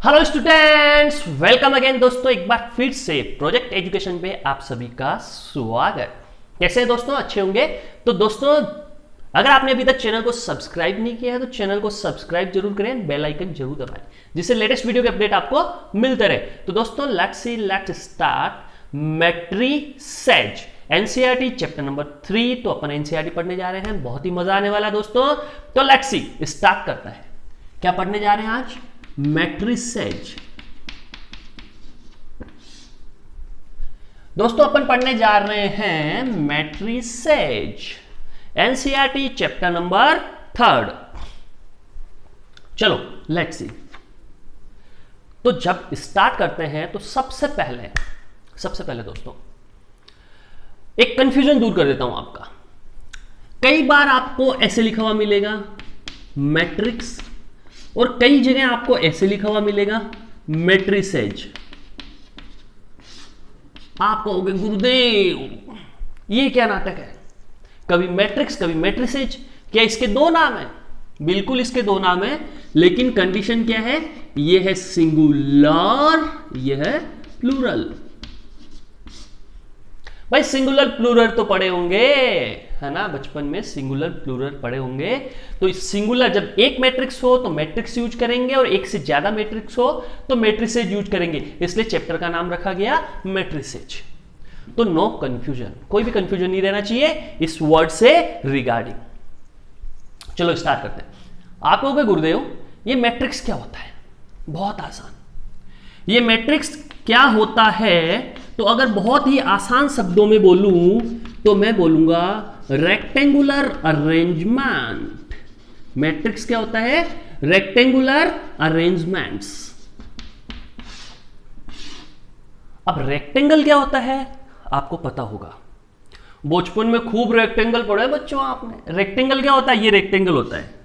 Hello students, welcome again दोस्तों। एक बार फिर से प्रोजेक्ट एजुकेशन पे आप सभी का स्वागत। कैसे हैं दोस्तों? अच्छे होंगे। तो दोस्तों, अगर आपने अभी तक चैनल को सब्सक्राइब नहीं किया है तो चैनल को सब्सक्राइब जरूर करें, बेल आइकन जरूर दबाएं जिससे लेटेस्ट वीडियो के अपडेट आपको मिलते रहे। तो दोस्तों, let's start matrices NCERT chapter number 3। तो अपन एनसीईआरटी पढ़ने जा रहे हैं, बहुत ही मजा आने वाला है दोस्तों। तो लेट्स सी, स्टार्ट करता है। क्या पढ़ने जा रहे हैं आज? मैट्रिसेज। दोस्तों, अपन पढ़ने जा रहे हैं मैट्रिसेज एनसीईआरटी चैप्टर नंबर 3। चलो लेट्स सी। तो जब स्टार्ट करते हैं तो सबसे पहले दोस्तों एक कंफ्यूजन दूर कर देता हूं आपका। कई बार आपको ऐसे लिखा हुआ मिलेगा मैट्रिक्स, और कई जगह आपको ऐसे लिखा हुआ मिलेगा मैट्रिसेज। आप कहोगे गुरुदेव ये क्या नाटक है, कभी मैट्रिक्स कभी मैट्रिसेज, क्या इसके दो नाम है? बिल्कुल इसके दो नाम है, लेकिन कंडीशन क्या है? ये है सिंगुलर, ये है प्लूरल। भाई सिंगुलर प्लूरल तो पढ़े होंगे, है ना? बचपन में सिंगुलर प्लूरल पढ़े होंगे। तो सिंगुलर जब एक मैट्रिक्स हो तो मैट्रिक्स यूज करेंगे, और एक से ज्यादा मैट्रिक्स हो तो मैट्रिसेज यूज करेंगे। इसलिए चैप्टर का नाम रखा गया मैट्रिसेज। तो नो कंफ्यूजन, कोई भी कंफ्यूजन नहीं रहना चाहिए इस वर्ड से रिगार्डिंग। चलो स्टार्ट करते हैं। आप कहोगे गुरुदेव ये मैट्रिक्स क्या होता है? बहुत आसान। ये मैट्रिक्स क्या होता है, तो अगर बहुत ही आसान शब्दों में बोलूं तो मैं बोलूंगा रेक्टेंगुलर अरेंजमेंट। मैट्रिक्स क्या होता है? Rectangular arrangements. अब रेक्टेंगल क्या होता है आपको पता होगा, बचपन में खूब रेक्टेंगल पढ़ा है बच्चों आपने। रेक्टेंगल क्या होता है? ये रेक्टेंगल होता है।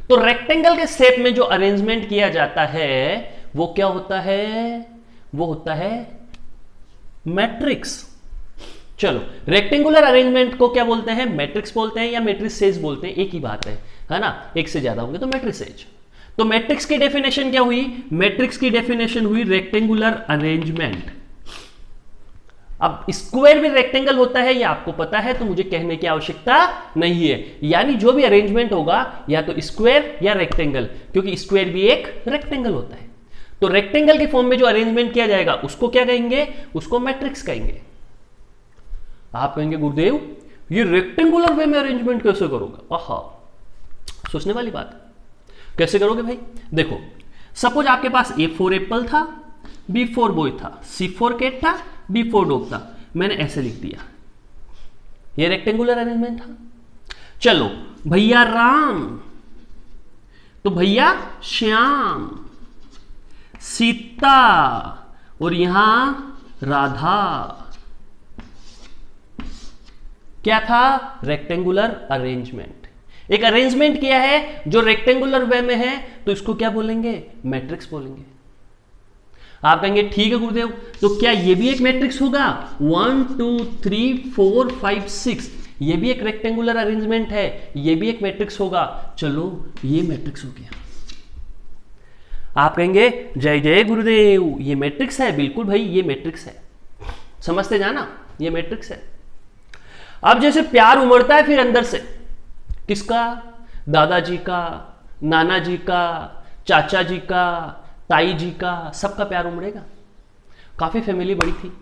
तो रेक्टेंगल के शेप में जो अरेंजमेंट किया जाता है वो क्या होता है? वो होता है मैट्रिक्स। चलो, रेक्टेंगुलर अरेंजमेंट को क्या बोलते हैं? मैट्रिक्स बोलते हैं या मैट्रिसेज बोलते हैं, एक ही बात है ना? एक से ज्यादा होंगे तो मैट्रिसेज। तो मैट्रिक्स की डेफिनेशन क्या हुई? मैट्रिक्स की डेफिनेशन हुई रेक्टेंगुलर अरेंजमेंट। अब स्क्वायर भी रेक्टेंगल होता है, ये आपको पता है, तो मुझे कहने की आवश्यकता नहीं है। यानी जो भी अरेंजमेंट होगा या तो स्क्वायर या रेक्टेंगल, क्योंकि स्क्वायर भी एक रेक्टेंगल होता है। तो रेक्टेंगल के फॉर्म में जो अरेंजमेंट किया जाएगा उसको क्या कहेंगे? उसको मैट्रिक्स कहेंगे। आप कहेंगे गुरुदेव ये रेक्टेंगुलर वे में अरेंजमेंट कैसे करोगे? आहा, सोचने वाली बात है। कैसे करोगे भाई? देखो, सपोज आपके पास A4 एप्पल था, B4 बॉय था, C4 कैट था, D4 डॉग था। मैंने ऐसे लिख दिया, ये रेक्टेंगुलर अरेंजमेंट था। चलो, भैया राम तो भैया श्याम, सीता और यहां राधा। क्या था? Rectangular arrangement. एक अरेंजमेंट किया है जो रेक्टेंगुलर वे में है, तो इसको क्या बोलेंगे? मैट्रिक्स बोलेंगे। आप कहेंगे ठीक है गुरुदेव, तो क्या ये भी एक मैट्रिक्स होगा? 1 2 3 4 5 6, ये भी एक रेक्टेंगुलर अरेंजमेंट है, ये भी एक मैट्रिक्स होगा। चलो, ये मैट्रिक्स हो गया। आप कहेंगे जय जय गुरुदेव ये मैट्रिक्स है। बिल्कुल भाई, ये मैट्रिक्स है, समझते जाना, ये मैट्रिक्स है। अब जैसे प्यार उमड़ता है फिर अंदर से, किसका? दादाजी का, नाना जी का, चाचा जी का, ताई जी का, सबका प्यार उमड़ेगा। काफी फैमिली बड़ी थी,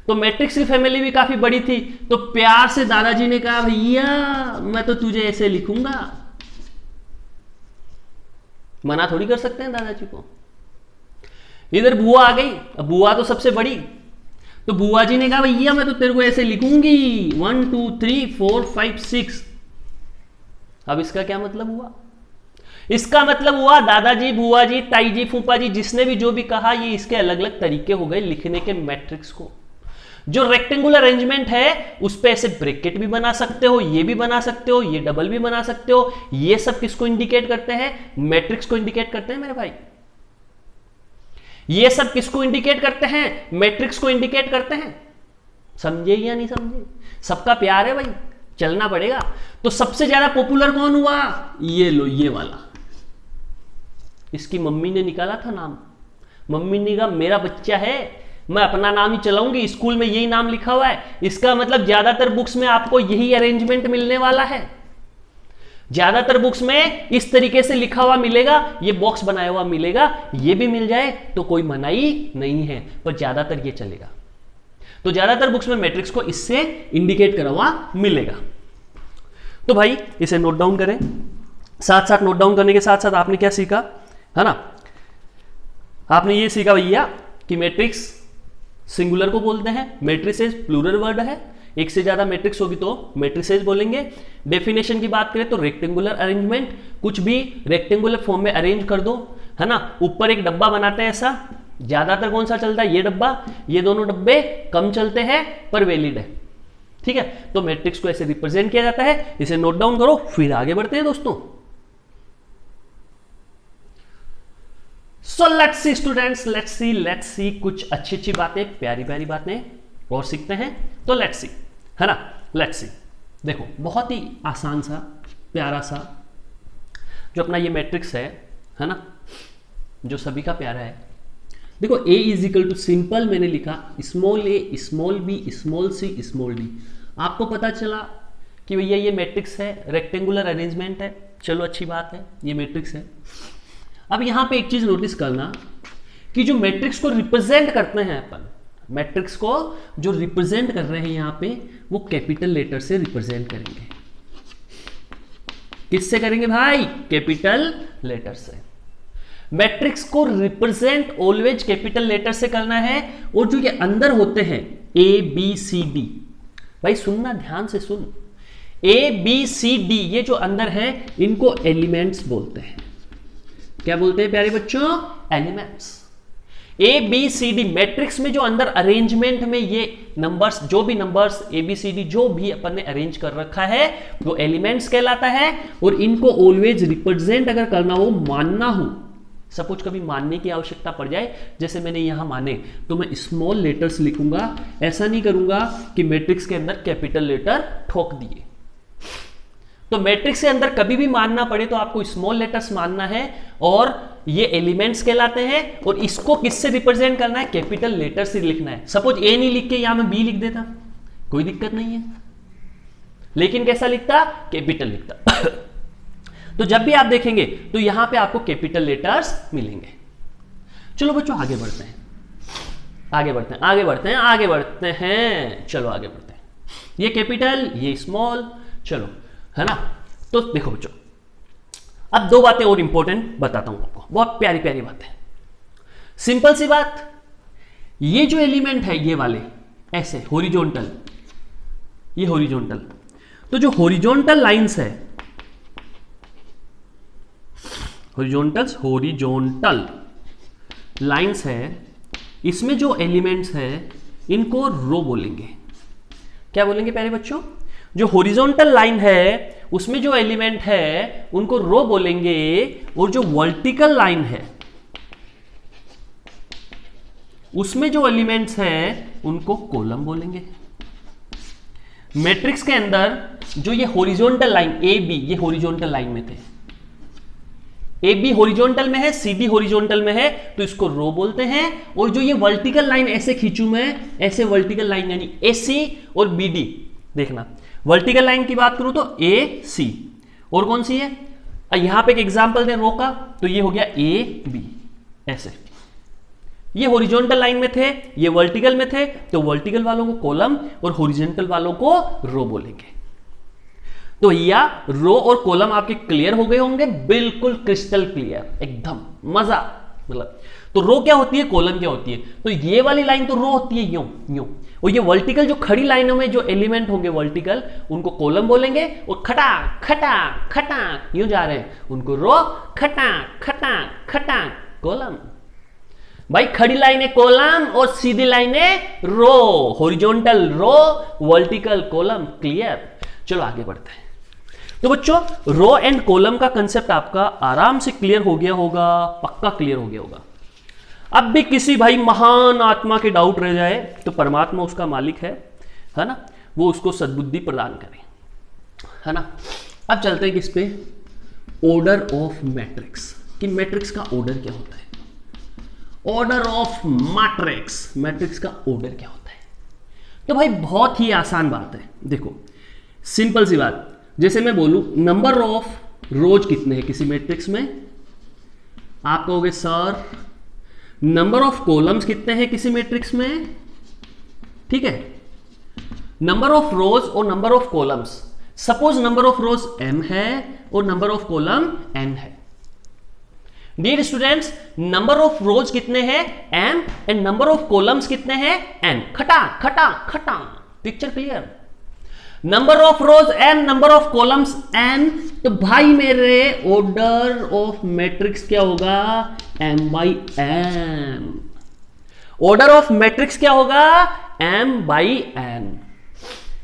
तो मैट्रिक्स की फैमिली भी काफी बड़ी थी। तो प्यार से दादाजी ने कहा भैया मैं तो तुझे ऐसे लिखूंगा। मना थोड़ी कर सकते हैं दादाजी को। इधर बुआ आ गई, अब बुआ तो सबसे बड़ी, तो बुआ जी ने कहा भैया मैं तो तेरे को ऐसे लिखूंगी 1 2 3 4 5 6। अब इसका क्या मतलब हुआ? इसका मतलब हुआ दादाजी, बुआ जी, ताई जी, फूफा जी, जिसने भी जो भी कहा, ये इसके अलग अलग तरीके हो गए लिखने के मैट्रिक्स को। जो रेक्टेंगुलर अरेंजमेंट है उस पे ऐसे ब्रैकेट भी बना सकते हो, ये भी बना सकते हो, ये डबल भी बना सकते हो। ये सब किसको इंडिकेट करते हैं? मैट्रिक्स को इंडिकेट करते हैं मेरे भाई। ये सब किसको इंडिकेट करते हैं? मैट्रिक्स को इंडिकेट करते हैं। समझे या नहीं समझे? सबका प्यार है भाई, चलना पड़ेगा। तो सबसे ज्यादा पॉपुलर कौन हुआ? ये लो, ये वाला। इसकी मम्मी ने निकाला था नाम। मम्मी ने कहा मेरा बच्चा है, मैं अपना नाम ही चलाऊंगी, स्कूल में यही नाम लिखा हुआ है। इसका मतलब ज्यादातर बुक्स में आपको यही अरेंजमेंट मिलने वाला है। ज्यादातर बुक्स में इस तरीके से लिखा हुआ मिलेगा, ये बॉक्स बनाया हुआ मिलेगा। ये भी मिल जाए तो कोई मनाही नहीं है, पर ज्यादातर ये चलेगा। तो ज्यादातर बुक्स में मैट्रिक्स को इससे इंडिकेट करा हुआ मिलेगा। तो भाई इसे नोट डाउन करें। साथ साथ नोट डाउन करने के साथ साथ आपने क्या सीखा, है ना, आपने ये सीखा भैया कि मैट्रिक्स सिंगुलर को बोलते हैं, मैट्रिसेस प्लूरल वर्ड है, एक से ज्यादा मैट्रिक्स होगी तो मैट्रिसेस बोलेंगे। डेफिनेशन की बात करें तो रेक्टेंगुलर अरेंजमेंट, कुछ भी रेक्टेंगुलर फॉर्म में अरेंज कर दो, है ना। ऊपर एक डब्बा बनाते हैं ऐसा, ज्यादातर कौन सा चलता है, ये डब्बा। ये दोनों डब्बे कम चलते हैं पर वैलिड है, ठीक है। तो मैट्रिक्स को ऐसे रिप्रेजेंट किया जाता है। इसे नोट डाउन करो, फिर आगे बढ़ते हैं दोस्तों। So let's see students, let's see कुछ अच्छी अच्छी बातें, प्यारी प्यारी बातें और सीखते हैं। तो लेट्स सी, है ना, लेट्स सी। देखो बहुत ही आसान सा प्यारा सा जो अपना ये मैट्रिक्स है ना, जो सभी का प्यारा है। देखो A is equal to simple मैंने लिखा small a small b small c small d। आपको पता चला कि भैया ये मैट्रिक्स है, रेक्टेंगुलर अरेंजमेंट है, चलो अच्छी बात है, ये मैट्रिक्स है। अब यहां पे एक चीज नोटिस करना कि जो मैट्रिक्स को रिप्रेजेंट करते हैं अपन, मैट्रिक्स को जो रिप्रेजेंट कर रहे हैं यहां पे, वो कैपिटल लेटर से रिप्रेजेंट करेंगे। किससे करेंगे भाई, कैपिटल लेटर से। मैट्रिक्स को रिप्रेजेंट ऑलवेज कैपिटल लेटर से करना है। और जो ये अंदर होते हैं ए बी सी डी, भाई सुनना ध्यान से सुन, ए बी सी डी ये जो अंदर है इनको एलिमेंट्स बोलते हैं। क्या बोलते हैं प्यारे बच्चों, elements. A B C D matrix में जो अंदर अरेंजमेंट में ये नंबर्स, जो भी numbers A B C D जो भी अपन ने अरेंज कर रखा है वो एलिमेंट्स कहलाता है। और इनको ऑलवेज रिप्रेजेंट अगर करना हो, मानना हो, सपोज कभी मानने की आवश्यकता पड़ जाए, जैसे मैंने यहां माने तो मैं स्मॉल लेटर्स लिखूंगा, ऐसा नहीं करूंगा कि मैट्रिक्स के अंदर कैपिटल लेटर ठोक दिए। तो मैट्रिक्स के अंदर कभी भी मानना पड़े तो आपको स्मॉल लेटर्स मानना है, और ये एलिमेंट्स कहलाते हैं। और इसको किससे रिप्रेजेंट करना है, कैपिटल लेटर से लिखना है। सपोज ए नहीं लिख के यहां मैं बी लिख देता, कोई दिक्कत नहीं है, लेकिन कैसा लिखता, कैपिटल लिखता। तो जब भी आप देखेंगे तो यहां पे आपको कैपिटल लेटर्स मिलेंगे। चलो बच्चों आगे बढ़ते हैं, आगे बढ़ते हैं, आगे बढ़ते हैं, आगे बढ़ते हैं, चलो आगे बढ़ते हैं। ये कैपिटल, ये स्मॉल, चलो, है ना। तो देखो बच्चों, अब दो बातें और इंपॉर्टेंट बताता हूं आपको, बहुत प्यारी प्यारी बातें। सिंपल सी बात, ये जो एलिमेंट है ये वाले ऐसे हॉरिजॉन्टल, ये हॉरिजॉन्टल, तो जो हॉरिजॉन्टल लाइंस है, हॉरिजॉन्टल लाइंस है, इसमें जो एलिमेंट्स है इनको रो बोलेंगे। क्या बोलेंगे प्यारे बच्चों, जो हॉरिजॉन्टल लाइन है उसमें जो एलिमेंट है उनको रो बोलेंगे, और जो वर्टिकल लाइन है उसमें जो एलिमेंट्स है उनको कॉलम बोलेंगे। मैट्रिक्स के अंदर जो ये हॉरिजॉन्टल लाइन ए बी, ये हॉरिजॉन्टल लाइन में थे, ए बी हॉरिजॉन्टल में है, सी डी हॉरिजॉन्टल में है, तो इसको रो बोलते हैं। और जो ये वर्टिकल लाइन ऐसे खींचू मैं, ऐसे वर्टिकल लाइन यानी ए सी और बी डी, देखना वर्टिकल लाइन की बात करूं तो ए सी, और कौन सी है, यहां पे एक एग्जांपल दें रो का, तो ये हो गया ए बी, ऐसे। ये हॉरिजॉन्टल लाइन में थे, ये वर्टिकल में थे, तो वर्टिकल वालों को कॉलम और हॉरिजॉन्टल वालों को रो बोलेंगे। तो भैया रो और कॉलम आपके क्लियर हो गए होंगे, बिल्कुल क्रिस्टल क्लियर, एकदम मजा। मतलब तो रो क्या होती है, कॉलम क्या होती है। तो ये वाली लाइन तो रो होती है यूं यूं, और ये वर्टिकल जो खड़ी लाइनों में जो एलिमेंट होंगे वर्टिकल, उनको कॉलम बोलेंगे। और खटा खटा खटा यूं जा रहे हैं, उनको रो, खटा खटा खटा कॉलम। भाई खड़ी लाइनें कॉलम और सीधी लाइनें row, horizontal row, vertical column, clear. चलो आगे बढ़ते हैं। तो बच्चों रो एंड कॉलम का कंसेप्ट आपका आराम से क्लियर हो गया होगा, पक्का क्लियर हो गया होगा। अब भी किसी भाई महान आत्मा के डाउट रह जाए तो परमात्मा उसका मालिक है ना, वो उसको सद्बुद्धि प्रदान करे, है ना। अब चलते हैं किस पे, ऑर्डर ऑफ मैट्रिक्स। कि मैट्रिक्स का ऑर्डर क्या होता है। ऑर्डर ऑफ मैट्रिक्स, मैट्रिक्स का ऑर्डर क्या होता है। तो भाई बहुत ही आसान बात है, देखो सिंपल सी बात, जैसे मैं बोलूं नंबर ऑफ रोज कितने हैं किसी मैट्रिक्स में, आप कहोगे सर नंबर ऑफ कॉलम्स कितने हैं किसी मैट्रिक्स में, ठीक है। नंबर ऑफ रोज और number of columns, suppose number of rows m है और नंबर ऑफ कॉलम n है। Dear students, number of rows कितने हैं m and number of columns कितने हैं n। खटा खटा खटा, picture clear. Number of rows m, number of columns n, तो भाई मेरे ऑर्डर ऑफ मैट्रिक्स क्या होगा m by n। Order of matrix क्या होगा m बाई n।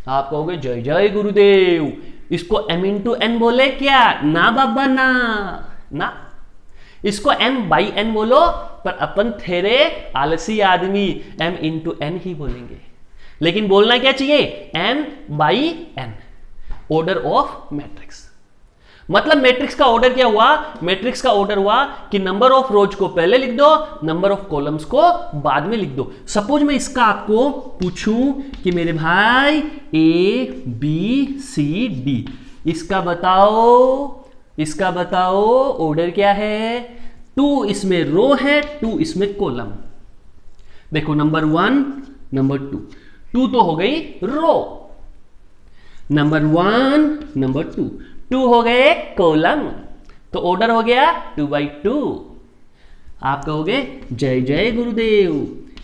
आप कहोगे जय जय गुरुदेव, इसको m इंटू n बोले क्या, ना बाबा ना ना, इसको m बाई n बोलो, पर अपन थेरे आलसी आदमी m इंटू n ही बोलेंगे। लेकिन बोलना क्या चाहिए m by n, order of matrix. मतलब मैट्रिक्स का ऑर्डर क्या हुआ, मैट्रिक्स का ऑर्डर हुआ कि नंबर ऑफ रोज को पहले लिख दो, नंबर ऑफ कॉलम्स को बाद में लिख दो। सपोज मैं इसका आपको पूछूं कि मेरे भाई ए बी सी डी, इसका बताओ ऑर्डर क्या है। 2 इसमें रो है, 2 इसमें कॉलम। देखो नंबर 1 नंबर 2 तो हो गई रो, नंबर 1 नंबर 2 हो गए कॉलम, तो ऑर्डर हो गया 2/2। आप कहोगे जय जय गुरुदेव,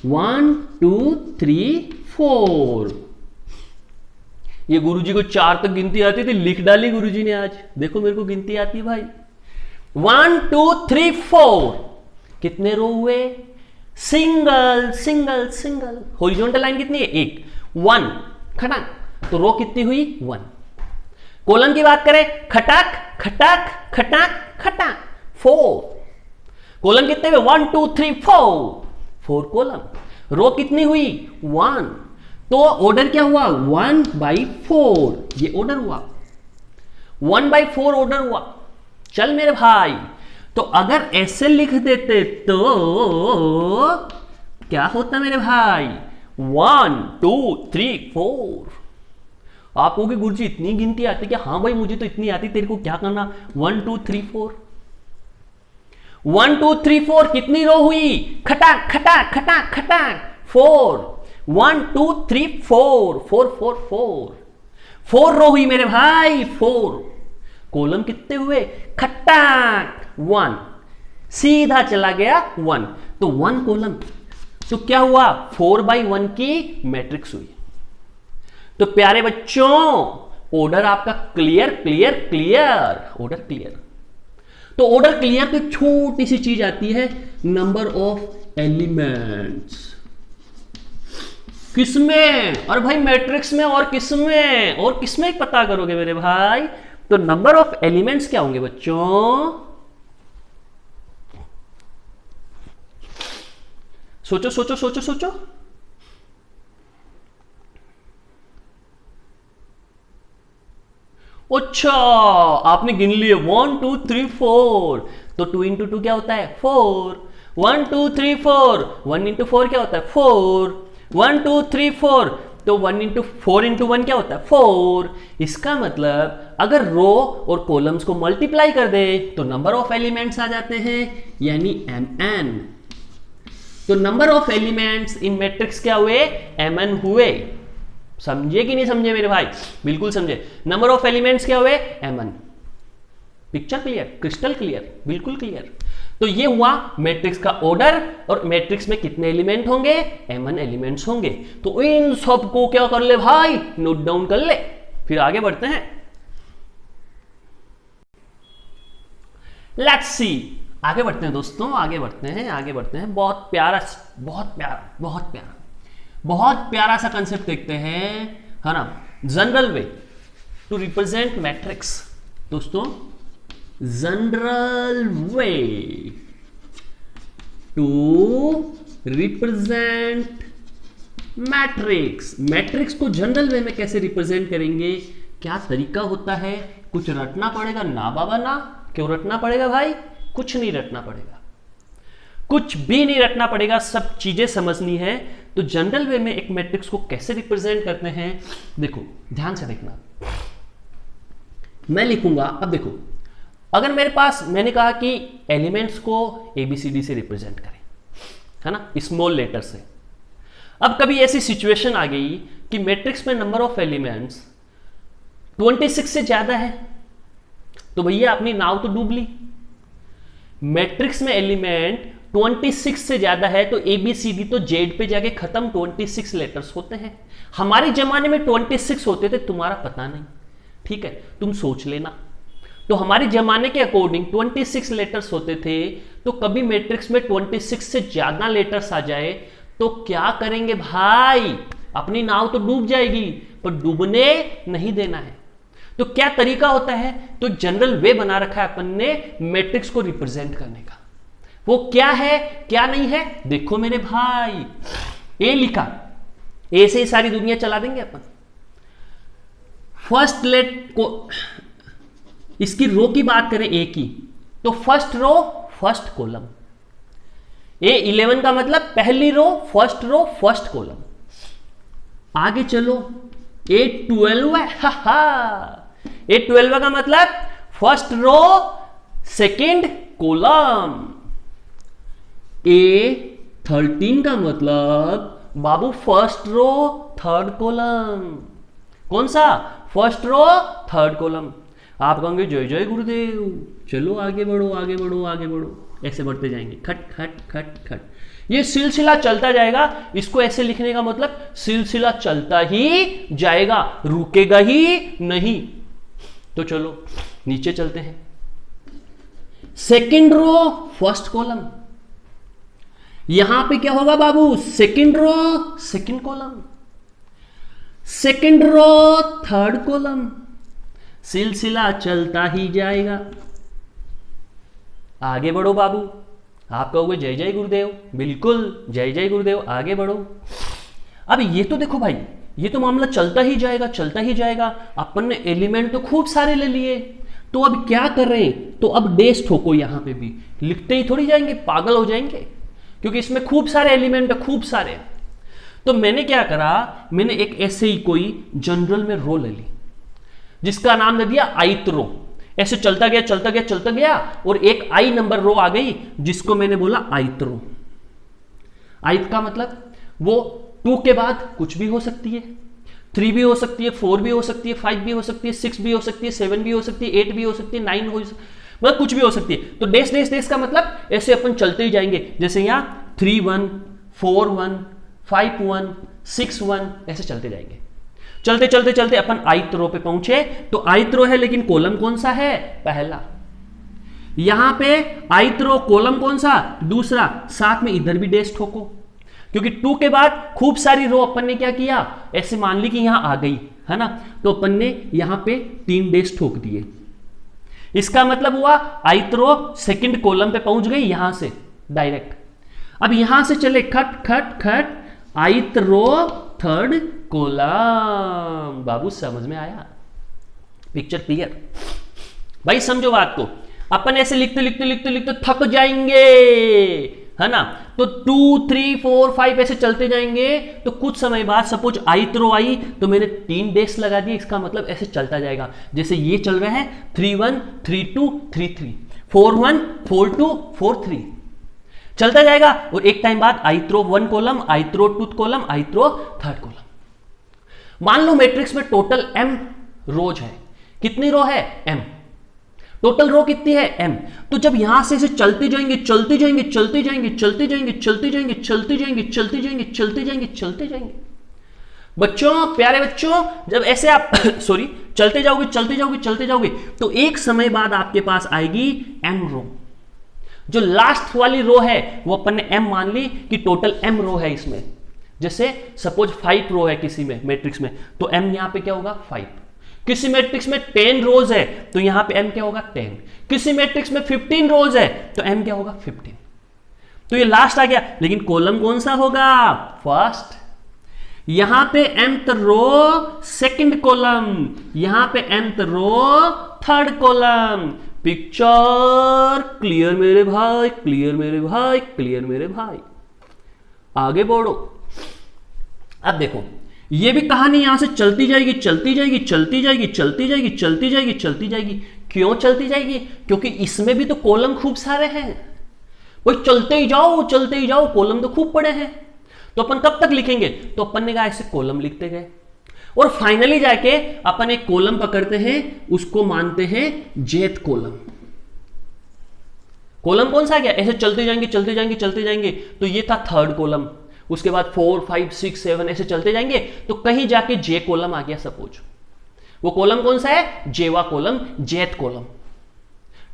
1 2 3 4। ये गुरुजी को 4 तक गिनती आती थी, लिख डाली गुरुजी ने आज। देखो मेरे को गिनती आती है भाई। 1 2 3 4, कितने रो हुए, single single single. Horizontal line कितनी है, 1 1 खटाक, तो रो कितनी हुई 1। कॉलम की बात करें, खटाक खटाक खटाक खटाक 4। कॉलम कितने हुए 1 2 3 4 कॉलम। रो कितनी हुई 1, तो ऑर्डर क्या हुआ 1/4, ये ऑर्डर हुआ 1/4 ऑर्डर हुआ। चल मेरे भाई, तो अगर ऐसे लिख देते तो क्या होता मेरे भाई 1 2 3 4। आप कहोगे गुरुजी इतनी गिनती आती क्या, हाँ भाई मुझे तो इतनी आती, तेरे को क्या करना 1 2 3 4। 1 2 3 4 कितनी रो हुई, खटाक खटाक खटाक खटाक 4। 1 2 3 4 4 4 4 रो हुई मेरे भाई 4। कॉलम कितने हुए, खटाक 1, सीधा चला गया 1, तो 1 कॉलम, तो क्या हुआ 4/1 की मैट्रिक्स हुई। तो प्यारे बच्चों ऑर्डर आपका clear clear clear, order clear. तो ऑर्डर क्लियर तो छोटी सी चीज आती है, नंबर ऑफ एलिमेंट्स। किसमें, और भाई मैट्रिक्स में, और किसमें पता करोगे मेरे भाई, तो नंबर ऑफ एलिमेंट्स क्या होंगे बच्चों, सोचो सोचो सोचो सोचो। अच्छा आपने गिन लिए 1 2 3 4, तो 2 इंटू 2 क्या होता है 4। 1 2 3 4, 1 इंटू 4 क्या होता है 4। 1 2 3 4, तो 1 इंटू 4 इंटू 1 क्या होता है 4। इसका मतलब अगर रो और कॉलम्स को मल्टीप्लाई कर दे तो नंबर ऑफ एलिमेंट्स आ जाते हैं, यानी mn। तो number of elements in matrix क्या हुए, mn हुए। समझे कि नहीं समझे मेरे भाई, बिल्कुल समझे। नंबर ऑफ एलिमेंट्स क्या हुए mn। Picture clear, crystal clear, बिल्कुल क्लियर। तो ये हुआ मैट्रिक्स का ऑर्डर, और मैट्रिक्स में कितने एलिमेंट होंगे, mn एलिमेंट्स होंगे। तो इन सब को क्या कर ले भाई, नोट डाउन कर ले, फिर आगे बढ़ते हैं। लेट्स सी, आगे बढ़ते हैं दोस्तों, आगे बढ़ते हैं। बहुत प्यारा सा कंसेप्ट देखते हैं, है ना। General way to represent matrix दोस्तों, general way to represent matrix. Matrix को जनरल वे में कैसे रिप्रेजेंट करेंगे, क्या तरीका होता है, कुछ रटना पड़ेगा ना बाबा ना। क्यों रटना पड़ेगा भाई, कुछ नहीं रटना पड़ेगा, कुछ भी नहीं रटना पड़ेगा, सब चीजें समझनी है। तो जनरल वे में एक मैट्रिक्स को कैसे रिप्रेजेंट करते हैं, देखो ध्यान से देखना। मैं लिखूंगा, अब देखो अगर मेरे पास, मैंने कहा कि एलिमेंट्स को ABCD से रिप्रेजेंट करें, है ना, स्मॉल लेटर से। अब कभी ऐसी सिचुएशन आ गई कि मैट्रिक्स में नंबर ऑफ एलिमेंट्स 26 से ज्यादा है, तो भैया अपनी नाव तो डूब ली। मैट्रिक्स में एलिमेंट 26 से ज्यादा है तो ABCD तो Z पे जाके खत्म, 26 लेटर्स होते हैं। हमारे जमाने में 26 होते थे, तुम्हारा पता नहीं, ठीक है, तुम सोच लेना। तो हमारे जमाने के अकॉर्डिंग 26 लेटर्स होते थे, तो कभी मैट्रिक्स में 26 से ज्यादा लेटर्स आ जाए तो क्या करेंगे भाई, अपनी नाव तो डूब जाएगी, पर डूबने नहीं देना है। तो क्या तरीका होता है, तो जनरल वे बना रखा है अपन ने मैट्रिक्स को रिप्रेजेंट करने का। वो क्या है क्या नहीं है, देखो मेरे भाई, ए लिखा, ए से ही सारी दुनिया चला देंगे अपन। फर्स्ट लेट को, इसकी रो की बात करें ए की, तो first row first column, A11 का मतलब पहली रो फर्स्ट कॉलम। आगे चलो, A12 है, A12 का मतलब first row second column. A13 का मतलब बाबू फर्स्ट रो थर्ड कॉलम। कौन सा, फर्स्ट रो थर्ड कॉलम। आप कहोगे जय जय गुरुदेव, चलो आगे बढ़ो आगे बढ़ो आगे बढ़ो, ऐसे बढ़ते जाएंगे, खट खट खट खट, ये सिलसिला चलता जाएगा। इसको ऐसे लिखने का मतलब सिलसिला चलता ही जाएगा, रुकेगा ही नहीं। तो चलो नीचे चलते हैं। सेकेंड रो फर्स्ट कॉलम, यहां पे क्या होगा बाबू, second row second column, second row third column, सिलसिला चलता ही जाएगा। आगे बढ़ो बाबू, आप कहोगे जय जय गुरुदेव, बिल्कुल जय जय गुरुदेव, आगे बढ़ो। अब ये तो देखो भाई, ये तो मामला चलता ही जाएगा चलता ही जाएगा। अपन ने एलिमेंट तो खूब सारे ले लिए, तो अब क्या कर रहे हैं, तो अब डेस ठोको, यहां पे भी लिखते ही थोड़ी जाएंगे, पागल हो जाएंगे, क्योंकि इसमें खूब सारे एलिमेंट है, खूब सारे। तो मैंने क्या करा, मैंने एक ऐसे ही कोई जनरल में रो ले ली, जिसका नाम दे दिया आइथ रो। ऐसे चलता गया चलता गया चलता गया, और एक आई नंबर रो आ गई, जिसको मैंने बोला आइथ रो। आइथ का मतलब वो 2 के बाद कुछ भी हो सकती है, 3 भी हो सकती है, 4 भी हो सकती है, 5 भी हो सकती है, 6 भी हो सकती है, 7 भी हो सकती है, 8 भी हो सकती है, 9 हो सकती है, मतलब कुछ भी हो सकती है। तो डेस डेस डेस का मतलब ऐसे अपन चलते ही जाएंगे, जैसे यहाँ 3 1 4 1 5 1 6 1, ऐसे चलते जाएंगे। चलते चलते चलते अपन आइथ रो पे पहुंचे, तो आइथ रो है लेकिन कॉलम कौन सा है, पहला। यहां पे आइथ रो कॉलम कौन सा, दूसरा। साथ में इधर भी डेस ठोको, क्योंकि 2 के बाद खूब सारी रो अपन ने क्या किया, ऐसे मान ली कि यहां आ गई है ना, तो अपन ने यहां पे 3 डेस ठोक दिए। इसका मतलब हुआ आइथ रो सेकंड कॉलम पे पहुंच गई यहां से डायरेक्ट। अब यहां से चले खट खट खट, आइथ रो थर्ड कॉलम। बाबू समझ में आया, पिक्चर क्लियर भाई, समझो बात को। अपन ऐसे लिखते लिखते लिखते लिखते थक जाएंगे, है ना, तो 2 3 4 5 ऐसे चलते जाएंगे। तो कुछ समय बाद सपोज आइथ रो आई, तो मैंने 3 डेस लगा दिए, इसका मतलब ऐसे चलता जाएगा। जैसे ये चल रहा है 3 1 3 2 3 3, 4 1 4 2 4 3, चलता जाएगा। और एक टाइम बाद आइथ रो 1 कॉलम, आइथ रो 2 कॉलम, आइथ रो 3rd कॉलम। मान लो मैट्रिक्स में टोटल m रोज है, कितनी रो है, m, टोटल रो कितनी है, m। तो जब यहां से चलते जाएंगे चलते जाएंगे चलते जाएंगे चलते जाएंगे चलते जाएंगे चलते जाएंगे चलते जाएंगे चलते जाएंगे चलते जाएंगे, बच्चों प्यारे बच्चों, जब ऐसे आप सॉरी चलते जाओगे चलते जाओगे चलते जाओगे, तो एक समय बाद आपके पास आएगी m रो। जो लास्ट वाली रो है वो अपन ने m मान ली कि टोटल m रो है इसमें। जैसे सपोज 5 रो है किसी में मैट्रिक्स में, तो m यहां पे क्या होगा 5। किसी मैट्रिक्स में 10 रोज है, तो यहां पे m क्या होगा 10। किसी मैट्रिक्स में 15 रोज है, तो m क्या होगा 15। तो ये लास्ट आ गया, लेकिन कॉलम कौन सा होगा, फर्स्ट। यहां पे mth रो सेकंड कॉलम, यहां पे mth row third column. Picture clear मेरे भाई, क्लियर मेरे भाई, क्लियर मेरे भाई। आगे बढ़ो। अब देखो ये भी कहानी यहां से चलती जाएगी, चलती जाएगी, चलती जाएगी, चलती जाएगी, चलती जाएगी, चलती जाएगी। क्यों चलती जाएगी? क्योंकि इसमें भी तो कॉलम खूब सारे हैं। भाई चलते ही जाओ, चलते ही जाओ, कॉलम तो खूब पड़े हैं। तो अपन कब तक लिखेंगे? तो अपन ने कहा ऐसे कॉलम लिखते गए और फाइनली जाके अपन एक कॉलम पकड़ते हैं, उसको मानते हैं जेथ कॉलम। कॉलम कौन सा गया? ऐसे चलते जाएंगे, चलते जाएंगे, चलते जाएंगे, तो ये था थर्ड कॉलम। उसके बाद 4, 5, 6, 7 ऐसे चलते जाएंगे, तो कहीं जाके जे कॉलम आ गया सपोज। वो कॉलम कौन सा है? जेवा कॉलम, जेथ कॉलम।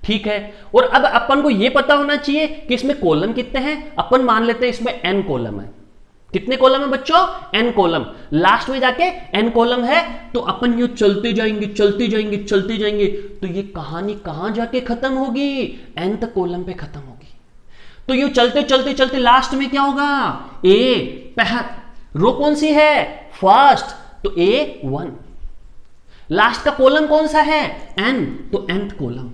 ठीक है। और अब अपन को यह पता होना चाहिए कि इसमें कॉलम कितने हैं। अपन मान लेते हैं इसमें n कॉलम है। कितने कॉलम है बच्चों? n column. लास्ट में जाके n कॉलम है, तो अपन यूं चलते जाएंगे, चलते जाएंगे, चलते जाएंगे, तो ये कहानी कहां जाके खत्म होगी? nth कॉलम पे खत्म होगी। तो यूं चलते चलते चलते लास्ट में क्या होगा? ए रो कौन सी है? फर्स्ट, तो A1। लास्ट का कॉलम कौन सा है? n, तो nth कॉलम।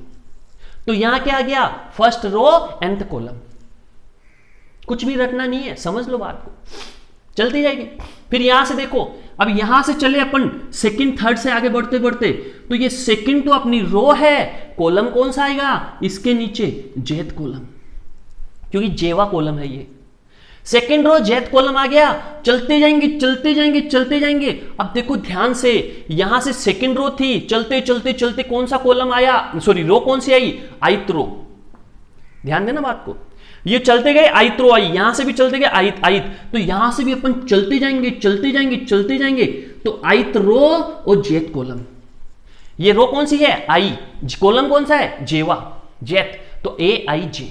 तो यहां क्या आ गया? First row nth column. कुछ भी रटना नहीं है, समझ लो बात को। चलती जाएगी। फिर यहां से देखो, अब यहां से चले अपन सेकंड थर्ड से आगे बढ़ते बढ़ते, तो ये सेकंड तो अपनी रो है, कॉलम कौन सा आएगा? इसके नीचे जेथ कॉलम, क्योंकि जेवा कॉलम है ये। सेकंड रो जेथ कॉलम आ गया। चलते जाएंगे, चलते जाएंगे, चलते जाएंगे। अब देखो ध्यान से, यहां से सेकंड रो थी, चलते चलते चलते कौन सा कॉलम आया? सॉरी, रो कौन सी आई? आइथ रो। ध्यान देना बात को। ये चलते गए, आइथ रो आई, यहां से भी चलते गए आइथ आइथ, तो यहां से भी अपन चलते जाएंगे, चलते जाएंगे, चलते जाएंगे, तो आइथ रो और जेथ कॉलम। ये रो कौन सी है? आई। कॉलम कौन सा है? जेवा, जेथ, तो AIJ।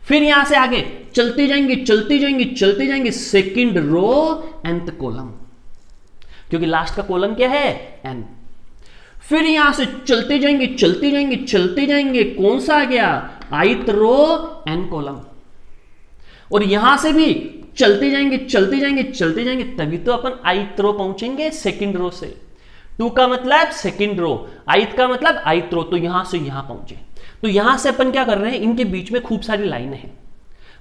फिर यहां से आगे चलते जाएंगे, चलते जाएंगे, चलते जाएंगे, सेकंड रो nth कॉलम, क्योंकि लास्ट का कॉलम क्या है? n। फिर यहां से चलते जाएंगे, चलते जाएंगे, चलते जाएंगे, कौन सा आ गया? आइथ रो n कॉलम। और यहां से भी चलते जाएंगे, चलते जाएंगे, चलते जाएंगे, तभी तो अपन आइथ रो पहुंचेंगे सेकंड रो से। 2 का मतलब सेकंड रो, आइथ का मतलब आइथ रो, तो यहां से यहां पहुंचे। तो यहां से अपन क्या कर रहे हैं? इनके बीच में खूब सारी लाइनें हैं।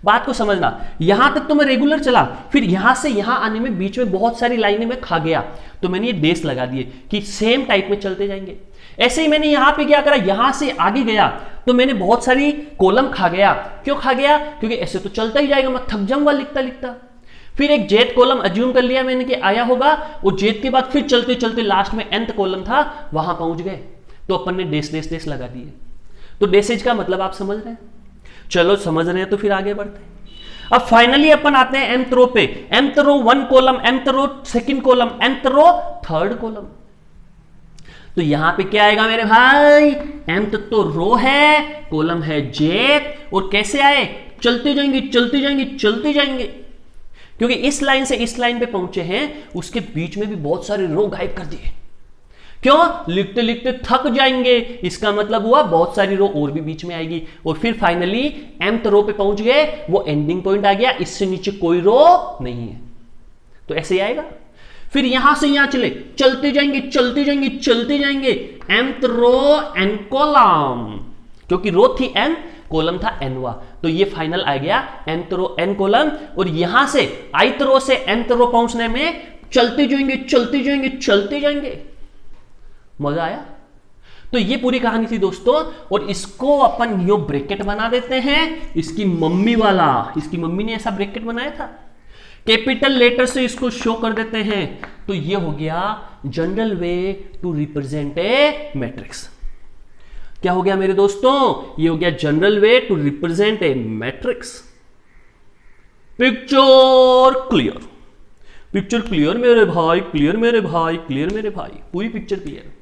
बात को समझना, यहां तक तो मैं रेगुलर चला, फिर यहां से यहां आने में बीच में बहुत सारी लाइनें मैं खा गया, तो मैंने ये डेस लगा दिए कि सेम टाइप में चलते जाएंगे। ऐसे ही मैंने यहां पे क्या करा, यहां से आगे गया तो मैंने बहुत सारी कॉलम खा गया। क्यों खा गया? क्योंकि ऐसे तो चलता ही जाएगा, मैं थक जाऊंगा लिखता लिखता। फिर एक जेथ कॉलम अज्यूम कर लिया मैंने कि आया होगा, और जेथ के बाद फिर चलते चलते लास्ट में nth कॉलम था, वहां पहुंच गए, तो अपन ने डेस डेस डेस लगा दिए। तो डेसेज का मतलब आप समझ रहे हैं? चलो समझ रहे हैं तो फिर आगे बढ़ते हैं। अब फाइनली अपन आते हैं nth रो पे। nth row 1 column, nth row second column, nth row third column. तो यहां पे क्या आएगा मेरे भाई? nth तो रो है, कॉलम है जेथ, और कैसे आए? चलते जाएंगे, चलते जाएंगे, चलते जाएंगे, क्योंकि इस लाइन से इस लाइन पे पहुंचे हैं, उसके बीच में भी बहुत सारे रो गायब कर दिए। क्यों? लिखते लिखते थक जाएंगे, इसका मतलब हुआ बहुत सारी रो और भी बीच में आएगी। और फिर फाइनली nth रो पे पहुंच गए, वो एंडिंग पॉइंट आ गया, इससे नीचे कोई रो नहीं है, तो ऐसे ही आएगा। फिर यहां से यहां चले, चलते जाएंगे, चलते जाएंगे, चलते जाएंगे, nth रो n कॉलम, क्योंकि रो थी n, कॉलम था nवा, तो ये फाइनल आ गया nth रो n कॉलम। और यहां से ith रो से nth रो पहुंचने में चलते जाएंगे, चलते जाएंगे, चलते जाएंगे। मजा आया? तो ये पूरी कहानी थी दोस्तों, और इसको अपन यो ब्रैकेट बना देते हैं, इसकी मम्मी वाला, इसकी मम्मी ने ऐसा ब्रैकेट बनाया था, कैपिटल लेटर से इसको शो कर देते हैं। तो ये हो गया general way to represent a matrix. क्या हो गया मेरे दोस्तों? ये हो गया general way to represent a matrix. Picture clear, picture clear मेरे भाई, क्लियर मेरे भाई, क्लियर मेरे भाई, पूरी पिक्चर क्लियर।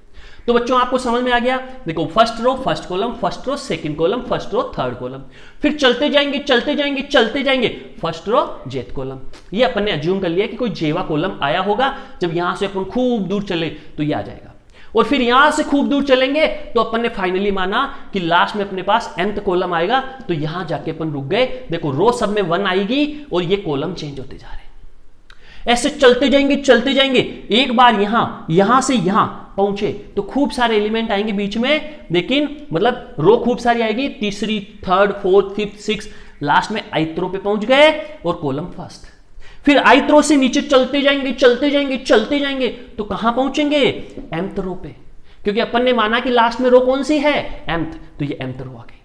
तो बच्चों आपको समझ में आ गया? देखो, first row first column, first row second column, first row third column, फिर चलते जाएंगे, चलते जाएंगे, चलते जाएंगे, फर्स्ट रो जेथ कॉलम। ये अपन ने अज्यूम कर लिया कि कोई जेवा कॉलम आया होगा, जब यहां से अपन खूब दूर चले तो ये आ जाएगा। और फिर यहां से खूब दूर चलेंगे तो अपन ने फाइनली माना कि लास्ट में अपने पास nth कॉलम आएगा, तो यहां जाके अपन रुक गए। देखो, रो सब में 1 आएगी और ये कॉलम चेंज होते जा रहे हैं। ऐसे चलते जाएंगे, चलते जाएंगे, एक बार यहां से यहां पहुंचे तो खूब सारे एलिमेंट आएंगे बीच में, लेकिन मतलब रो खूब सारी आएगी, तीसरी, third, fourth, fifth, six, last में ith रो पे पहुंच गए और कॉलम फर्स्ट। फिर ith रो से नीचे चलते जाएंगे चलते जाएंगे चलते जाएंगे तो कहां पहुंचेंगे? mth रो पे, क्योंकि अपन ने माना कि लास्ट में रो कौन सी है? mth, तो ये mth रो आ गई।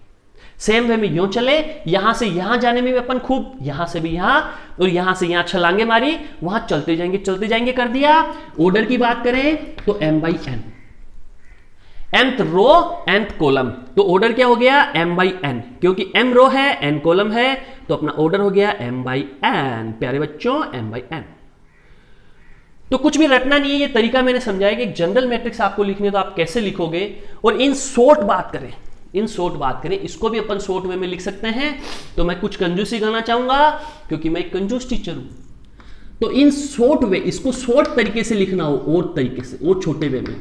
सेम वे में यूं चले, यहां से यहां जाने में भी अपन खूब, यहां से भी यहां और यहां से यहां छलांगे मारी, वहां चलते जाएंगे कर दिया। ऑर्डर की बात करें तो m by n, mth row nth column, तो ऑर्डर क्या हो गया? m बाई n, क्योंकि m रो है n कॉलम है तो अपना ऑर्डर हो गया m बाई n। प्यारे बच्चों m बाई n। तो कुछ भी रटना नहीं है, ये तरीका मैंने समझाया कि एक जनरल मैट्रिक्स आपको लिखनी है तो आप कैसे लिखोगे। और इन शॉर्ट बात करें, इसको भी अपन शॉर्ट वे में लिख सकते हैं। तो मैं कुछ कंजूसी करना चाहूंगा क्योंकि मैं एक कंजूस टीचर हूं। तो इन शॉर्ट वे, इसको शॉर्ट तरीके से लिखना हो और तरीके से और छोटे वे में,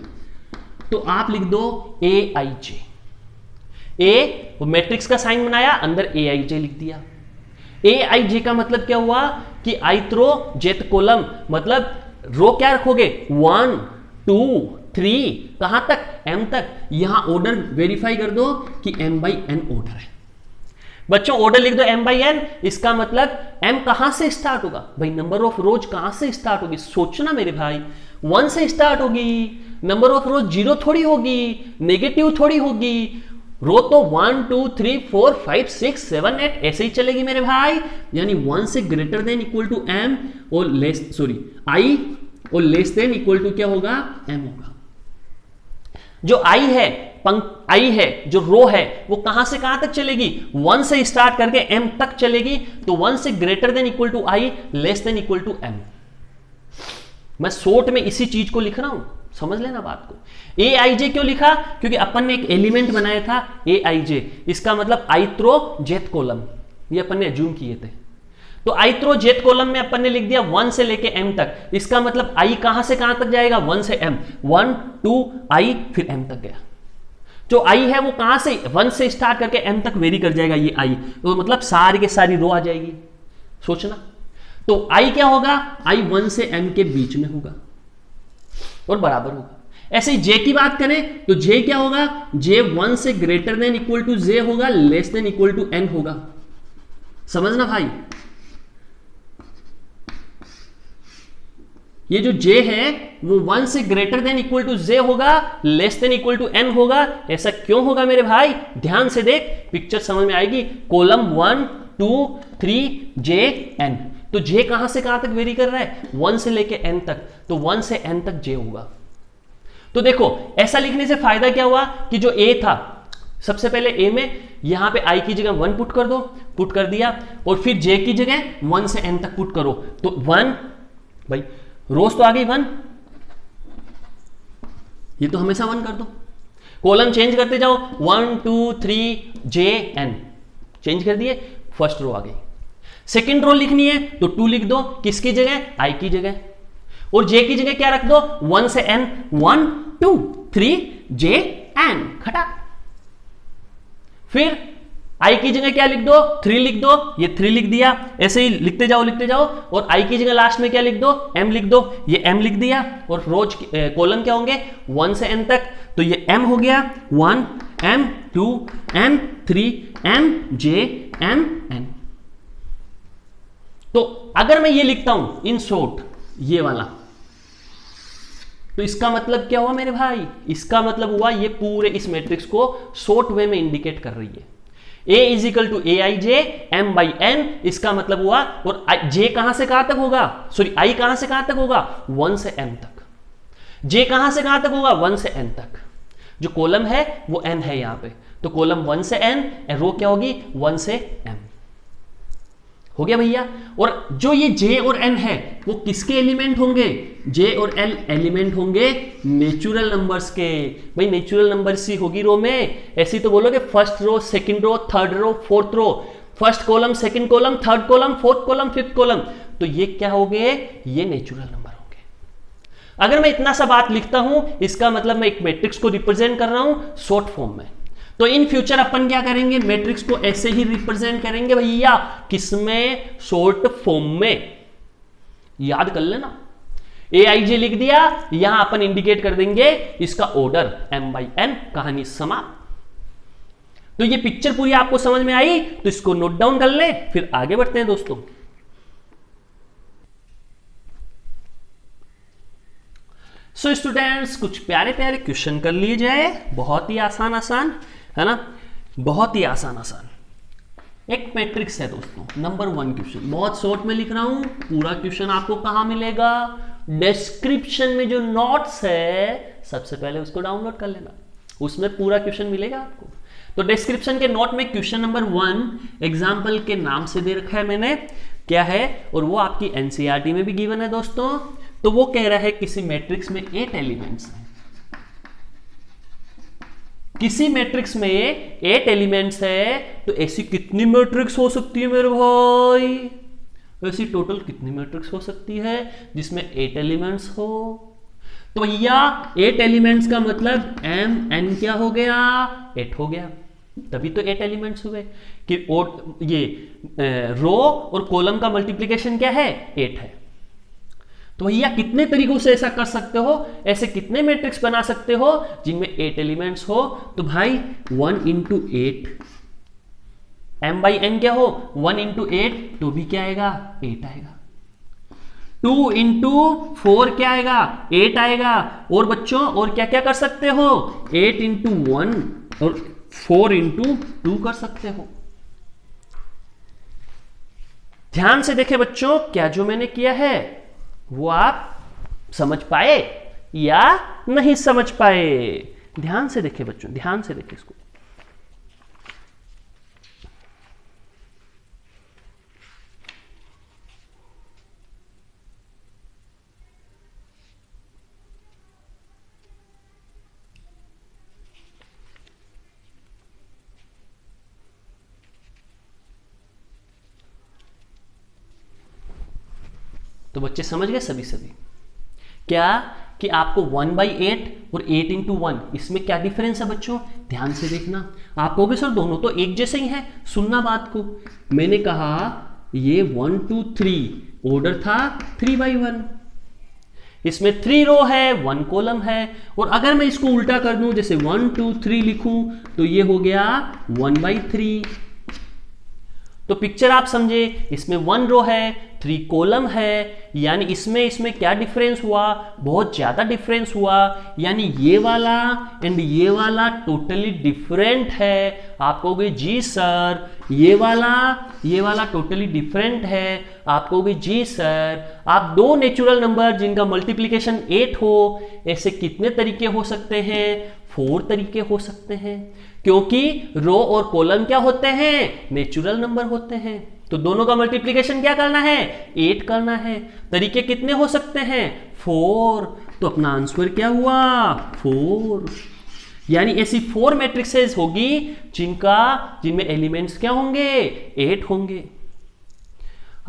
तो आप लिख दो ए आई जे। ए मैट्रिक्स का साइन बनाया, अंदर ए आई जे लिख दिया। ए आई जे का मतलब क्या हुआ कि ith रो jth कॉलम, मतलब रो क्या रखोगे? 1 2 3, कहां तक? m तक। यहां ऑर्डर वेरीफाई कर दो कि m बाई n ऑर्डर है। बच्चों ऑर्डर लिख दो m बाई n, इसका मतलब m कहां से स्टार्ट होगा? भाई नंबर ऑफ रोज कहां से स्टार्ट होगी? सोचना मेरे भाई, 1 से स्टार्ट होगी। नंबर ऑफ रोज 0 थोड़ी होगी, नेगेटिव थोड़ी होगी। रो तो 1 2 3 4 5 6 7 8 ऐसे ही चलेगी मेरे भाई। यानी 1 से greater than equal to m और लेस, सॉरी i और लेस देन इक्वल टू क्या होगा? m होगा। जो i है, जो रो है, वो कहां से कहां तक चलेगी? 1 से स्टार्ट करके m तक चलेगी। तो 1 से greater than equal to i, less than equal to m। मैं शॉर्ट में इसी चीज को लिख रहा हूं, समझ लेना बात को। ए आई जे क्यों लिखा? क्योंकि अपन ने एक एलिमेंट बनाया था ए आई जे, इसका मतलब ith रो jth कॉलम, ये अपन ने एज्यूम किए थे। तो ith रो jth कॉलम में अपन ने लिख दिया 1 से लेके m तक, इसका मतलब i कहां से कहां तक जाएगा? 1 से m, 1 2 i फिर m तक गया। जो i है वो कहां से? 1 से स्टार्ट करके m तक वेरी कर जाएगा ये i, तो मतलब सारी के सारी रो आ जाएगी। सोचना, तो i क्या होगा? i 1 से m के बीच में होगा और बराबर होगा। ऐसे ही j की बात करें तो j क्या होगा? j 1 से greater than equal to j होगा, less than equal to n होगा। समझना भाई, ये जो j है वो 1 से greater than equal to j होगा, less than equal to n होगा। ऐसा क्यों होगा मेरे भाई? ध्यान से देख, पिक्चर समझ में आएगी। कॉलम 1 2 3 j n, तो j कहां से कहां तक वेरी कर रहा है? 1 से लेके n तक, तो 1 से n तक j होगा। तो देखो ऐसा लिखने से फायदा क्या हुआ कि जो a था, सबसे पहले a में यहां पे i की जगह 1 पुट कर दो, पुट कर दिया, और फिर j की जगह 1 से n तक पुट करो। तो 1, भाई रोज तो आ गई 1, ये तो हमेशा 1 कर दो। कॉलम चेंज करते जाओ, 1 2 3 j n, चेंज कर दिए, फर्स्ट रो आ गई। सेकेंड रो लिखनी है तो 2 लिख दो, किसकी जगह? i की जगह, और j की जगह क्या रख दो? 1 से n, 1 2 3 j n, खटा। फिर i की जगह क्या लिख दो? 3 लिख दो, ये 3 लिख दिया। ऐसे ही लिखते जाओ, और i की जगह लास्ट में क्या लिख दो? m लिख दो, ये m लिख दिया। और रोज कॉलम क्या होंगे? 1 से n तक, तो ये m हो गया, 1 m 2 m 3 m j m n। तो अगर मैं ये लिखता हूं इन शॉर्ट, ये वाला, तो इसका मतलब क्या हुआ मेरे भाई? इसका मतलब हुआ ये पूरे इस मैट्रिक्स को शॉर्ट वे में इंडिकेट कर रही है। A is equal to A I J m by n, इसका मतलब हुआ, और j कहां से कहां तक होगा? सॉरी, i कहां से कहां तक होगा? 1 से m तक। j कहां से कहां तक होगा? 1 से n तक। जो कॉलम है वो n है यहां पे, तो कॉलम 1 से n, रो क्या होगी? 1 से m। हो गया भैया। और जो ये j और n है वो किसके एलिमेंट होंगे? j और n एलिमेंट होंगे नेचुरल नंबर्स के। भाई नेचुरल नंबर्स ही होगी रो में, ऐसी तो बोलोगे first row, second row, third row, fourth row, first column, second column, third column, fourth column, fifth column, तो ये क्या हो गए? ये नेचुरल नंबर होंगे। अगर मैं इतना सा बात लिखता हूं, इसका मतलब मैं एक मैट्रिक्स को रिप्रेजेंट कर रहा हूं शॉर्ट फॉर्म में। तो इन फ्यूचर अपन क्या करेंगे? मैट्रिक्स को ऐसे ही रिप्रेजेंट करेंगे भैया, किसमें? शॉर्ट फॉर्म में। याद कर लेना, AIJ लिख दिया, यहां अपन इंडिकेट कर देंगे इसका ऑर्डर M/N, कहानी समाप्त। तो ये पिक्चर पूरी आपको समझ में आई, तो इसको नोट डाउन कर ले, फिर आगे बढ़ते हैं दोस्तों। सो स्टूडेंट्स, कुछ प्यारे प्यारे क्वेश्चन कर लिए जाए, बहुत ही आसान आसान है ना, बहुत ही आसान आसान। एक मैट्रिक्स है दोस्तों, नंबर 1 क्वेश्चन, बहुत शॉर्ट में लिख रहा हूं। पूरा क्वेश्चन आपको कहां मिलेगा? डिस्क्रिप्शन में जो नोट्स है, सबसे पहले उसको डाउनलोड कर लेना, उसमें पूरा क्वेश्चन मिलेगा आपको। तो डिस्क्रिप्शन के नोट में क्वेश्चन नंबर 1 एग्जाम्पल के नाम से दे रखा है मैंने, क्या है, और वो आपकी एनसीईआरटी में भी गिवन है दोस्तों। तो वो कह रहा है किसी मैट्रिक्स में 8 एलिमेंट्स हैं, किसी मैट्रिक्स में 8 एलिमेंट्स है, तो ऐसी कितनी मैट्रिक्स हो सकती है मेरे भाई? ऐसी टोटल कितनी मैट्रिक्स हो सकती है जिसमें 8 एलिमेंट्स हो? तो भैया 8 एलिमेंट्स का मतलब M/N क्या हो गया? 8 हो गया, तभी तो 8 एलिमेंट्स हुए कि ये रो और कॉलम का मल्टीप्लिकेशन क्या है? 8 है। तो भैया कितने तरीकों से ऐसा कर सकते हो, ऐसे कितने मैट्रिक्स बना सकते हो जिनमें 8 एलिमेंट्स हो? तो भाई 1 × 8 M/N क्या हो? 1 × 8 तो भी क्या आएगा? 8 आएगा। 2 × 4 क्या आएगा? 8 आएगा। और बच्चों और क्या क्या कर सकते हो? 8 × 1 और 4 × 2 कर सकते हो। ध्यान से देखें बच्चों, क्या जो मैंने किया है वो आप समझ पाए या नहीं समझ पाए? ध्यान से देखें बच्चों, ध्यान से देखें इसको। तो बच्चे समझ गए सभी क्या कि आपको 1/8 और 8 × 1 इसमें क्या डिफरेंस है बच्चों? ध्यान से देखना। आप कहोगे सर दोनों तो एक जैसे ही हैं। सुनना बात को, मैंने कहा ये 1 2 3 ऑर्डर था 3/1, इसमें 3 रो है 1 कॉलम है। और अगर मैं इसको उल्टा कर दूं, जैसे 1 2 3 लिखूं, तो ये हो गया 1/3। तो पिक्चर आप समझे, इसमें 1 रो है 3 कॉलम है, यानी इसमें क्या डिफरेंस हुआ? बहुत ज्यादा डिफरेंस हुआ, यानी ये वाला एंड ये वाला टोटली डिफरेंट है। आप कहोगे जी सर ये वाला टोटली डिफरेंट है। आप कहोगे जी सर आप 2 नेचुरल नंबर जिनका मल्टीप्लिकेशन 8 हो, ऐसे कितने तरीके हो सकते हैं? 4 तरीके हो सकते हैं, क्योंकि रो और कॉलम क्या होते हैं? नेचुरल नंबर होते हैं। तो दोनों का मल्टीप्लिकेशन क्या करना है? 8 करना है। तरीके कितने हो सकते हैं? 4। तो अपना आंसर क्या हुआ? 4। यानी ऐसी 4 मैट्रिक्सेस होगी जिनमें एलिमेंट्स क्या होंगे? 8 होंगे।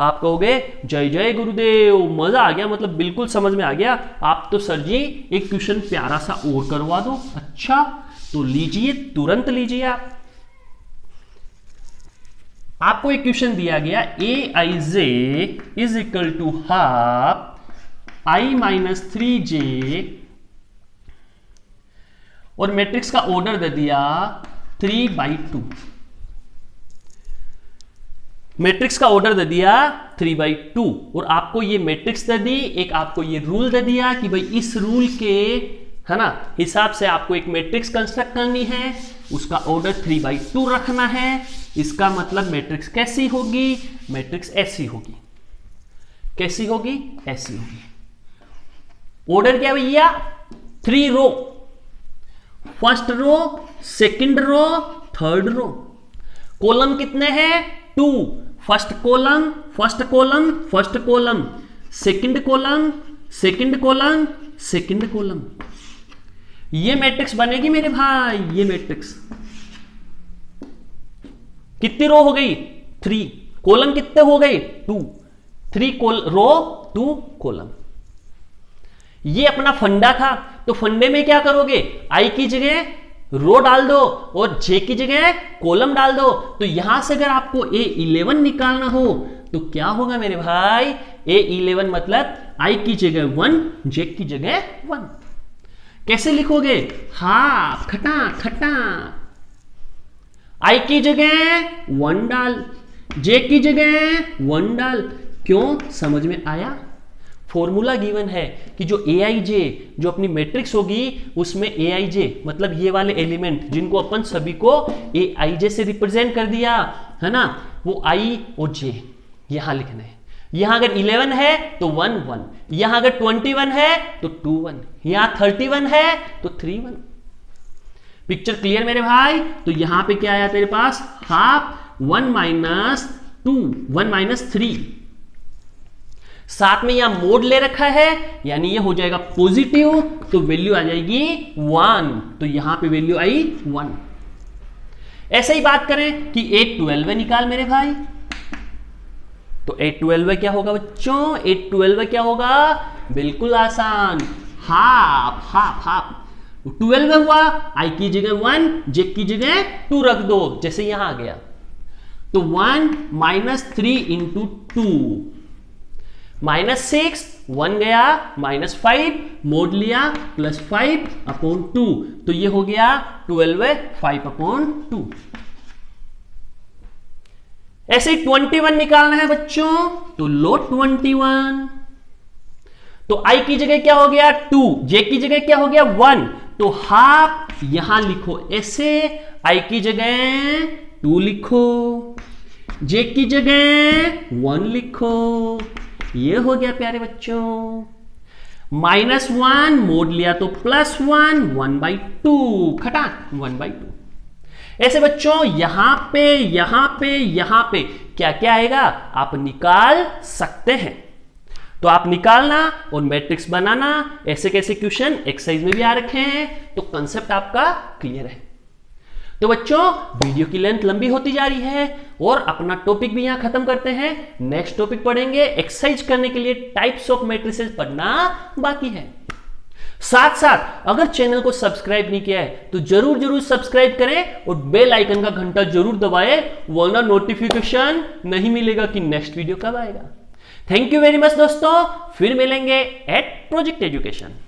आप कहोगे जय जय गुरुदेव, मजा आ गया, मतलब बिल्कुल समझ में आ गया। आप तो सर जी एक क्वेश्चन प्यारा सा और करवा दो। अच्छा तो लीजिए, तुरंत लीजिए। आपको एक क्वेश्चन दिया गया, aij is equal to half i - 3j, और मैट्रिक्स का ऑर्डर दे दिया 3/2। मैट्रिक्स का ऑर्डर दे दिया 3/2, और आपको ये मैट्रिक्स दे दी, एक आपको ये रूल दे दिया कि भाई इस रूल के है ना हिसाब से आपको एक मैट्रिक्स कंस्ट्रक्ट करनी है, उसका ऑर्डर 3/2 रखना है। इसका मतलब मैट्रिक्स कैसी होगी? मैट्रिक्स ऐसी होगी। कैसी होगी? ऐसी होगी। ऑर्डर क्या भैया? 3 row, first row, second row, third row. Column कितने हैं? 2। First column, first column, first column, second column, second column, second column. ये मैट्रिक्स बनेगी मेरे भाई। ये मैट्रिक्स कितनी रो हो गई? 3। कॉलम कितने हो गए? 2। 3 रो 2 कॉलम। ये अपना फंडा था। तो फंडे में क्या करोगे? आई की जगह रो डाल दो और जे की जगह कॉलम डाल दो। तो यहां से अगर आपको A11 निकालना हो तो क्या होगा मेरे भाई? A11 मतलब आई की जगह 1, जे की जगह 1। कैसे लिखोगे? हाफ खटा खटा, आई की जगह 1 डाल, जे की जगह 1 डाल। क्यों? समझ में आया? फॉर्मूला गिवन है कि जो ए आई जे, जो अपनी मैट्रिक्स होगी उसमें ए आई जे मतलब ये वाले एलिमेंट जिनको अपन सभी को ए आई जे से रिप्रेजेंट कर दिया है ना, वो आई और जे यहां लिखना है। यहां अगर 11 है तो 1 1, यहां अगर 21 है तो 2 1, यहां 31 है तो 3 1। पिक्चर क्लियर मेरे भाई? तो यहां पे क्या आया तेरे पास? Half 1 minus 2, 1 minus 3। साथ में यहां मोड ले रखा है यानी ये हो जाएगा पॉजिटिव, तो वैल्यू आ जाएगी 1, तो यहां पे वैल्यू आई 1। ऐसे ही बात करें कि 8 12 निकाल मेरे भाई, तो 8 12 क्या होगा बच्चों? 8 12 क्या होगा? बिल्कुल आसान, हाफ हाफ हाफ। 12 हुआ, आई की जगह 1, जे की जगह 2 रख दो, जैसे यहां आ गया। तो 1 माइनस 3 इंटू 2, -6, 1 गया, -5 मोड लिया, +5 अपॉन 2, तो ये हो गया 12 5 अपॉन 2। ऐसे 21 निकालना है बच्चों, तो लो 21। तो आई की जगह क्या हो गया? 2, जे की जगह क्या हो गया? 1, तो हाफ यहां लिखो ऐसे, आई की जगह 2 लिखो, जे की जगह 1 लिखो। ये हो गया प्यारे बच्चों। -1 मोड लिया तो +1, 1/2 खटाक 1/2। ऐसे बच्चों यहां पे यहां पे यहां पे क्या क्या आएगा आप निकाल सकते हैं, तो आप निकालना और मैट्रिक्स बनाना। ऐसे कैसे क्वेश्चन एक्सरसाइज में भी आ रखे हैं, तो कंसेप्ट आपका क्लियर है। तो बच्चों वीडियो की लेंथ लंबी होती जा रही है और अपना टॉपिक भी यहां खत्म करते हैं। नेक्स्ट टॉपिक पढ़ेंगे, एक्सरसाइज करने के लिए टाइप्स ऑफ मैट्रिसेस पढ़ना बाकी है। साथ साथ अगर चैनल को सब्सक्राइब नहीं किया है तो जरूर जरूर सब्सक्राइब करें और बेल आइकन का घंटा जरूर दबाएं, वरना नोटिफिकेशन नहीं मिलेगा कि नेक्स्ट वीडियो कब आएगा। थैंक यू वेरी मच दोस्तों, फिर मिलेंगे एट प्रोजेक्ट एजुकेशन।